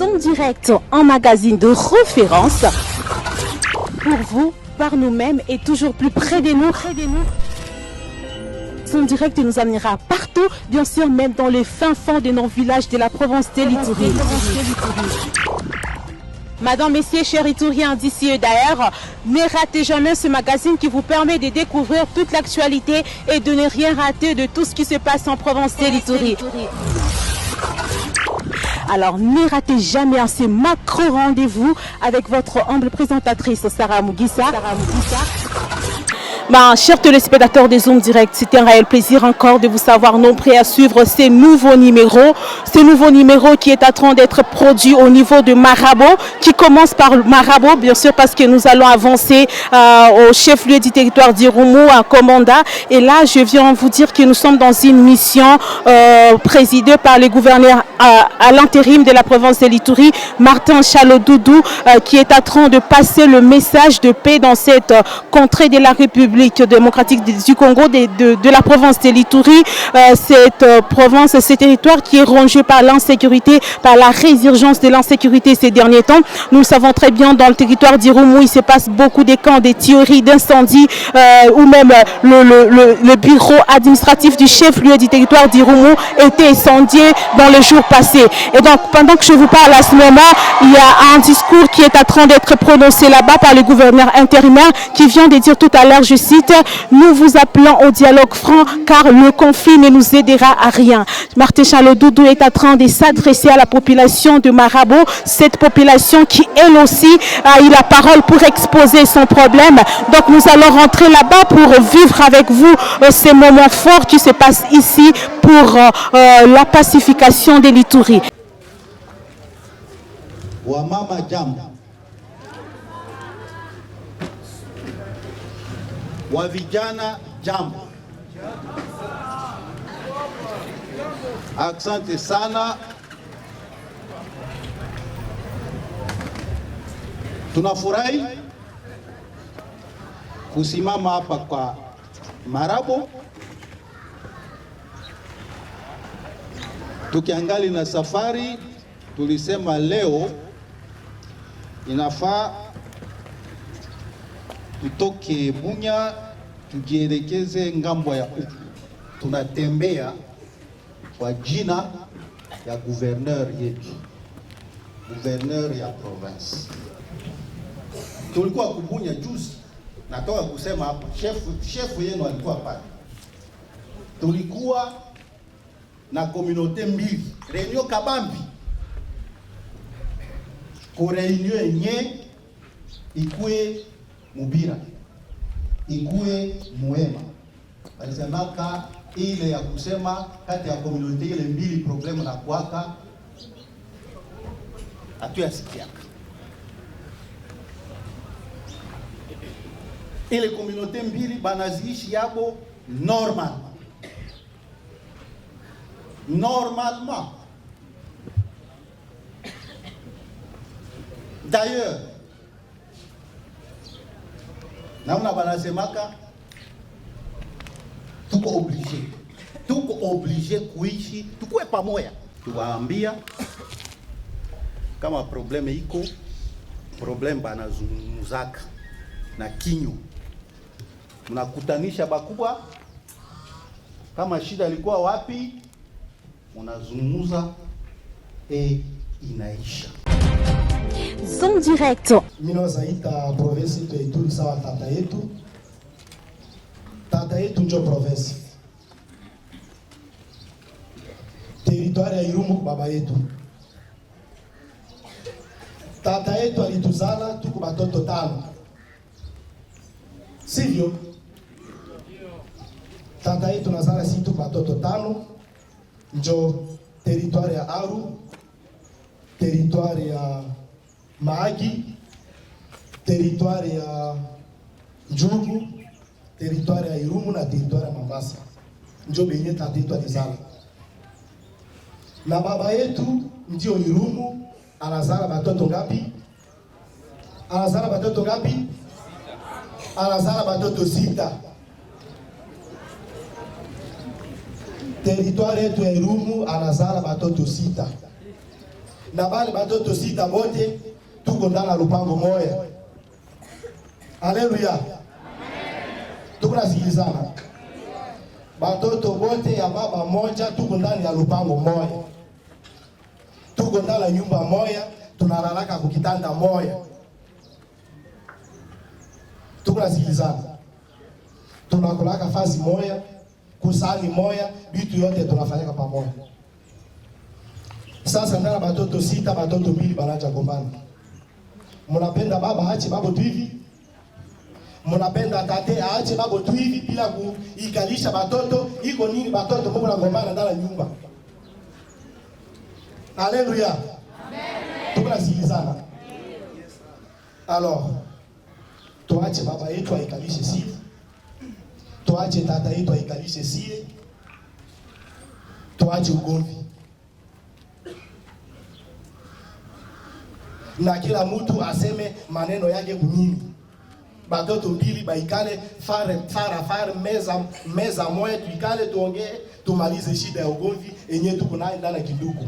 en direct en magazine de référence pour vous, par nous-mêmes et toujours plus près de nous. Son direct nous amènera partout, bien sûr, même dans les fins fonds de nos villages de la province de l'Ituri. Madame, messieurs, chers Ituriens d'ici et d'ailleurs, ne ratez jamais ce magazine qui vous permet de découvrir toute l'actualité et de ne rien rater de tout ce qui se passe en province de l'Ituri. Alors, ne ratez jamais ce macro rendez-vous avec votre humble présentatrice Sarah Muguissa. Chers téléspectateurs des Zooms Direct, c'est un réel plaisir encore de vous savoir nombreux à suivre ces nouveaux numéros. Ce nouveau numéro qui est en train d'être produit au niveau de Marabo, qui commence par Marabo, bien sûr, parce que nous allons avancer au chef-lieu du territoire d'Irumu, à Komanda. Et là, je viens vous dire que nous sommes dans une mission présidée par le gouverneur à l'intérim de la province de l'Ituri, Martin Chalodoudou, qui est en train de passer le message de paix dans cette contrée de la République démocratique du Congo, de la province de l'Ituri. Cette province, ce territoire qui est rongé par l'insécurité, par la résurgence de l'insécurité ces derniers temps. Nous le savons très bien, dans le territoire d'Irumu, il se passe beaucoup de camps, des théories d'incendie, ou même le bureau administratif du chef-lieu du territoire d'Irumu était incendié dans les jours passés. Et donc, pendant que je vous parle à ce moment, il y a un discours qui est en train d'être prononcé là-bas par le gouverneur intérimaire qui vient de dire tout à l'heure, je cite, nous vous appelons au dialogue franc car le conflit ne nous aidera à rien. Martin Chalodoudou est en train de s'adresser à la population de Marabo, cette population qui elle aussi a eu la parole pour exposer son problème. Donc nous allons rentrer là-bas pour vivre avec vous ces moments forts qui se passent ici pour la pacification de l'Ituri. Wamama jambo, wa vijana jambo. Asante sana. Tunafurahi kusimama hapa kwa Marabo, tukiangali na safari. Tulisema leo inafaa tutoke Bunya tujielekeze ngambo ya huku. Tunatembea kwa jina ya gouverneur yetu, gouverneur ya province. Tulikuwa kubunya juzi, natoka kusema hapa, chef yenu alikuwa pale. Tulikuwa na communauté mbili, reunion kabambi, ko reunion yenye ikue Mubira, ikue Muema. Walisemaka ile ya kusema kati ya communauté ile mbili problemu na kuaka hatuyasikiaka. Ile communauté mbili banaziishi yabo normalement. D'ailleurs, namna banasemaka tuko obligé kuishi, tukue pamoja. Tuwaambia kama probleme iko, probleme banazungumuzaka na kinyo, mnakutanisha bakubwa, kama shida ilikuwa wapi unazungumuza inaisha. Zone Direct. Mimi nazaita province yetu ya Ituri sawa tata yetu. Tata yetu ndio province. Territoire ya Irumu baba yetu. Tata yetu alituzala tuko batoto 5. Sivyo? Tata yetu nazala si tuko batoto 5. Njo territoire ya Aru, territoire ya Maagi, territoire ya Njugu, territoire ya Irumu na territoire ya Mambasa. Njo benye tata yetu alizala. Na baba yetu ndio Irumu, anazala batoto ngapi? Anazala batoto ngapi? Anazala batoto 6. Territoire yetu ya Irumu anazala batoto 6. na bale batoto sita bote tuko ndani ya lupango moya. Haleluya. Tuko nasikilizana. Batoto bote ya baba moja tuko ndani ya lupango moya. Tuko ndani ya nyumba moya, tunalalaka kukitanda moya. Tuko nasikilizana. Tunakulaka fazi moya, kusani moya, vitu yote tunafanyaka pamoja. Sasa ndana batoto sita, batoto mbili banaja gombana. Mnapenda baba aache babo tu hivi? Mnapenda tate aache babo tu hivi bila kuikalisha batoto? Iko nini batoto mko na gombana ndani nyumba? Haleluya. Amen. Tunasikilizana. Alors, tuache baba yetu aikalishe sisi. Tuache tata yetu aikalishe sie. Tuache ugomvi. Na kila mtu aseme maneno yake kunyini. Batoto mbili baikale fara meza moja tuikale tuongee tumalize shida ya ugomvi yenyewe tuko nayo ndani kiduku.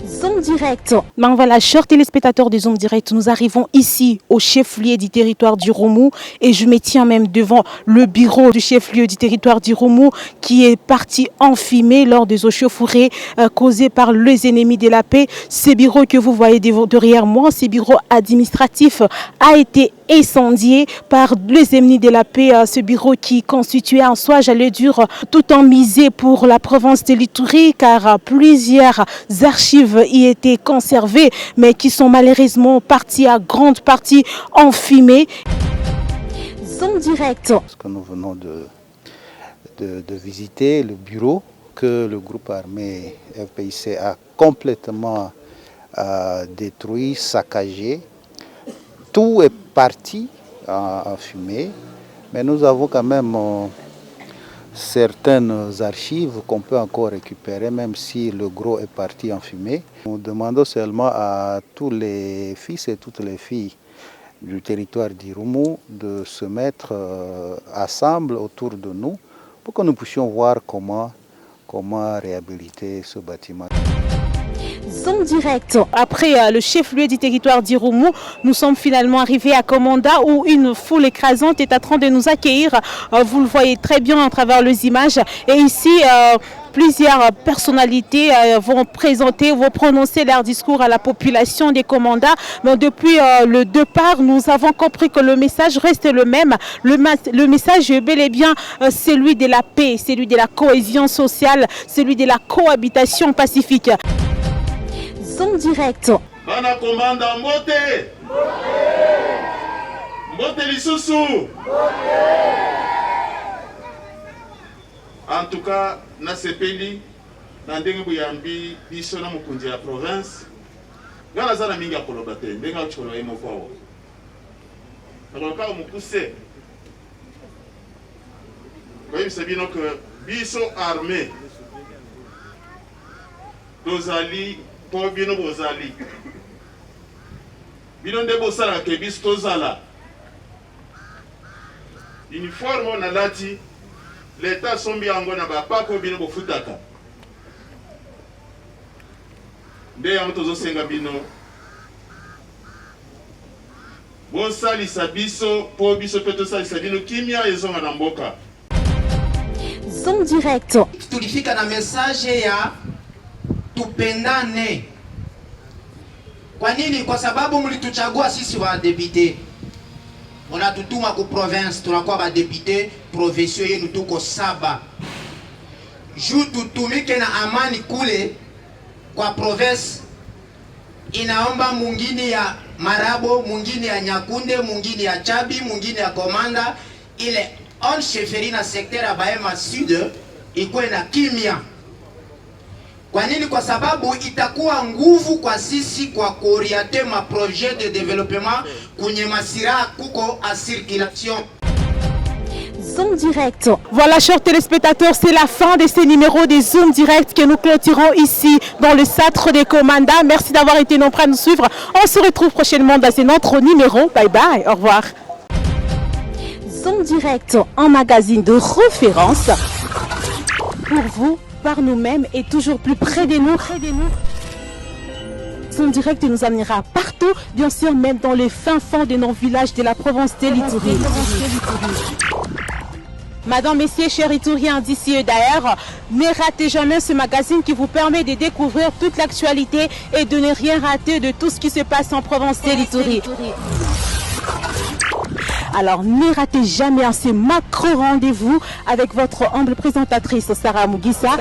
Zoom Direct. Ben voilà, chers téléspectateurs de Zoom Direct, nous arrivons ici au chef-lieu du territoire du Romou et je me tiens même devant le bureau du chef-lieu du territoire du Romou qui est parti en fumée lors des échauffourées causées par les ennemis de la paix. Ce bureau que vous voyez derrière moi, ce bureau administratif a été incendié par les ennemis de la paix. Ce bureau qui constituait en soi, j'allais dire, tout en misé pour la province de l'Ituri car plusieurs archives y étaient conservées mais qui sont malheureusement parties à grande partie en fumée. Zoom Direct. Parce que nous venons de visiter le bureau que le groupe armé FPIC a complètement détruit, saccagé. Tout est parti en fumée, mais nous avons quand même certaines archives qu'on peut encore récupérer, même si le gros est parti en fumée. Nous demandons seulement à tous les fils et toutes les filles du territoire d'Irumu de se mettre ensemble autour de nous pour que nous puissions voir comment réhabiliter ce bâtiment. Zoom Direct. Après le chef-lieu du territoire d'Irumu, nous sommes finalement arrivés à Komanda où une foule écrasante est en train de nous accueillir. Vous le voyez très bien à travers les images. Et ici, plusieurs personnalités vont prononcer leur discours à la population des Komanda. Mais depuis le départ, nous avons compris que le message reste le même. Le message est bel et bien celui de la paix, celui de la cohésion sociale, celui de la cohabitation pacifique. Zoom Direct. Bana Komanda mbote. Mbote lisusu. En tout cas, na sepeli na ndenge buyambi biso na mukunzi ya province. Ngala zana mingi akoloba te, ndenge acholo yemo kwao. Alors ka mukuse. Kwa hiyo sabino que biso armée dozali po bino bozali bino nde bosala ke biso tozala uniforme na lati l'État sombi yango na bapako bino bofutaka nde yango tozosenga bino bosalisa biso po biso pe tosalisa bino kimia ezonga na mboka. Zoom Direct. Tulifika na message ya tupendane. Kwa nini? Kwa sababu mlituchagua sisi wa député. Unatutuma ku province, tunakuwa ba député provinciaux yenu tuko 7. Juu tutumike na amani kule kwa province. Inaomba mwingine ya Marabo, mwingine ya Nyakunde, mwingine ya Chabi, mwingine ya Komanda, ile on chefferie na secteur ya Bahema Sud ikuwe na kimya. Kwa nini? Kwa sababu itakuwa nguvu kwa sisi kwa kuorienter ma projet de développement kwenye masira kuko a circulation. Zoom Direct. Voilà, chers téléspectateurs, c'est la fin de ce numéro de Zoom Direct que nous clôturons ici dans le centre des Komanda. Merci d'avoir été nombreux à nous suivre. On se retrouve prochainement dans un autre numéro. Bye bye, au revoir. Zoom Direct, un magazine de référence pour vous, par nous-mêmes et toujours plus près de nous. Zoom Direct nous amènera partout, bien sûr même dans les fins fonds de nos villages de la province de l'Ituri. Madame, messieurs, chers Ituriens d'ici et d'ailleurs, ne ratez jamais ce magazine qui vous permet de découvrir toute l'actualité et de ne rien rater de tout ce qui se passe en province de l'Ituri. Alors, ne ratez jamais ce macro rendez-vous avec votre humble présentatrice Sarah Muguissa.